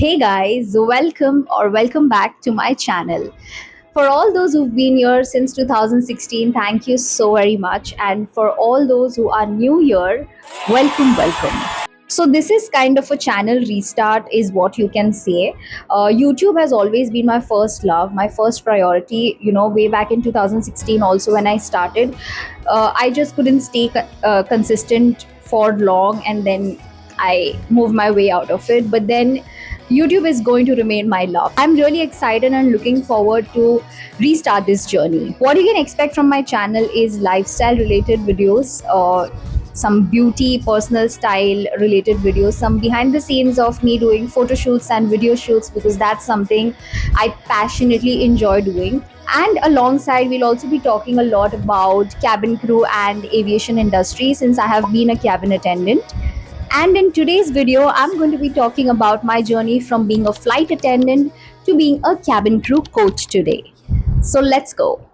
Hey guys, welcome back to my channel. For all those who've been here since 2016, thank you so very much. And for all those who are new here, welcome. So this is kind of a channel restart is what you can say. YouTube has always been my first love, my first priority, way back in 2016 also when I started. I just couldn't stay consistent for long, and then I moved my way out of it. But then YouTube is going to remain my love. I'm really excited and looking forward to restart this journey. What you can expect from my channel is lifestyle related videos, some beauty, personal style related videos, some behind the scenes of me doing photo shoots and video shoots because that's something I passionately enjoy doing. And alongside, we'll also be talking a lot about cabin crew and aviation industry since I have been a cabin attendant. And in today's video, I'm going to be talking about my journey from being a flight attendant to being a cabin crew coach today. So let's go.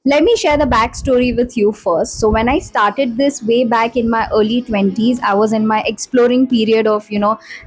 Let me share the backstory with you first. So, when I started this way back in my early 20s, I was in my exploring period of,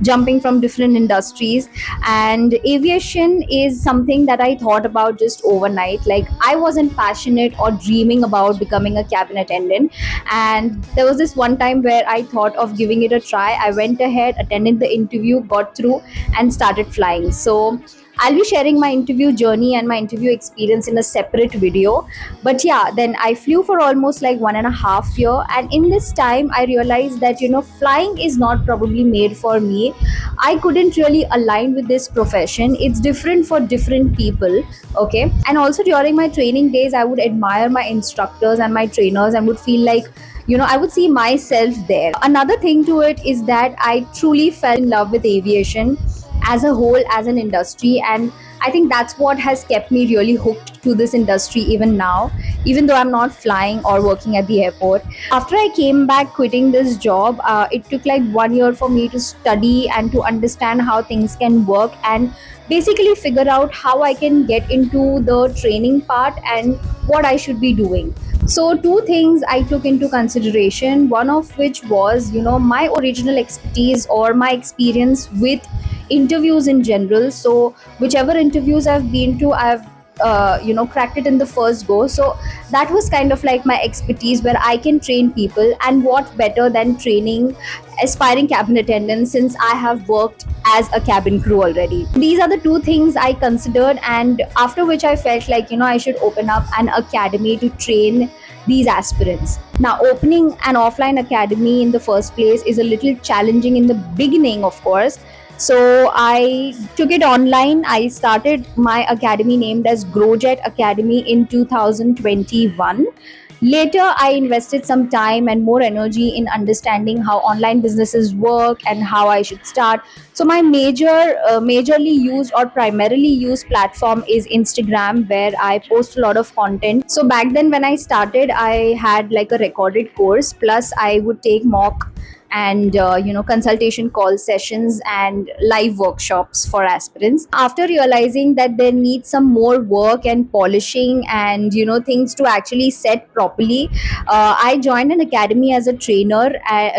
jumping from different industries. And aviation is something that I thought about just overnight. Like, I wasn't passionate or dreaming about becoming a cabin attendant. And there was this one time where I thought of giving it a try. I went ahead, attended the interview, got through, and started flying. So, I'll be sharing my interview journey and my interview experience in a separate video. But yeah, then I flew for almost like 1.5 year, and in this time I realized that flying is not probably made for me. I couldn't really align with this profession. It's different for different people. Okay. And also during my training days, I would admire my instructors and my trainers and would feel like I would see myself there. Another thing to it is that I truly fell in love with aviation as a whole, as an industry, and I think that's what has kept me really hooked to this industry even now, even though I'm not flying or working at the airport. After I came back quitting this job, it took like 1 year for me to study and to understand how things can work and basically figure out how I can get into the training part and what I should be doing. So, two things I took into consideration, one of which was, my original expertise or my experience with interviews in general. So, whichever interviews I've been to, I've cracked it in the first go. So that was kind of like my expertise where I can train people, and what better than training aspiring cabin attendants since I have worked as a cabin crew already. These are the two things I considered, and after which I felt like I should open up an academy to train these aspirants. Now, opening an offline academy in the first place is a little challenging in the beginning, of course. So I took it online. I started my academy named as GrowJet Academy in 2021. Later, I invested some time and more energy in understanding how online businesses work and how I should start. So my majorly used or primarily used platform is Instagram, where I post a lot of content. So back then when I started, I had like a recorded course, plus I would take mock and consultation call sessions and live workshops for aspirants. After realizing that there needs some more work and polishing and things to actually set properly, I joined an academy as a trainer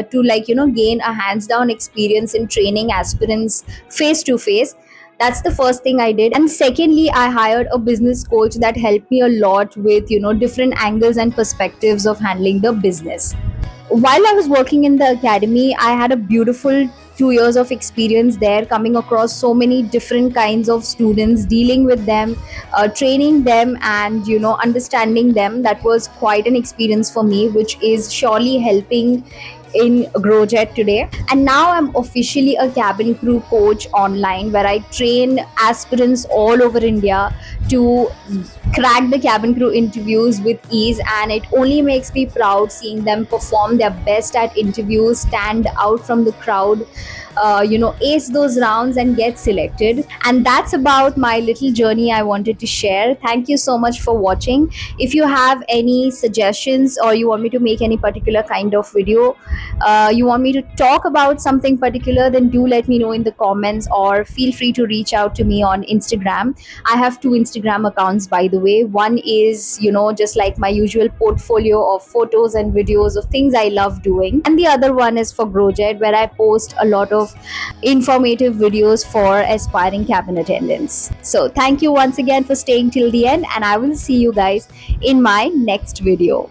to gain a hands down experience in training aspirants face to face. That's the first thing I did. And secondly, I hired a business coach that helped me a lot with different angles and perspectives of handling the business. While I was working in the academy, I had a beautiful 2 years of experience there, coming across so many different kinds of students, dealing with them, training them, and understanding them. That was quite an experience for me, which is surely helping in GrowJet today. And now I'm officially a cabin crew coach online, where I train aspirants all over India to crack the cabin crew interviews with ease, and it only makes me proud seeing them perform their best at interviews, stand out from the crowd, ace those rounds and get selected. And that's about my little journey I wanted to share. Thank you so much for watching. If you have any suggestions, or you want me to make any particular kind of video, you want me to talk about something particular, then do let me know in the comments, or feel free to reach out to me on Instagram. I have two Instagram accounts, by the way. One is, just like my usual portfolio of photos and videos of things I love doing, and the other one is for GrowJet, where I post a lot of informative videos for aspiring cabin attendants. So thank you once again for staying till the end, and I will see you guys in my next video.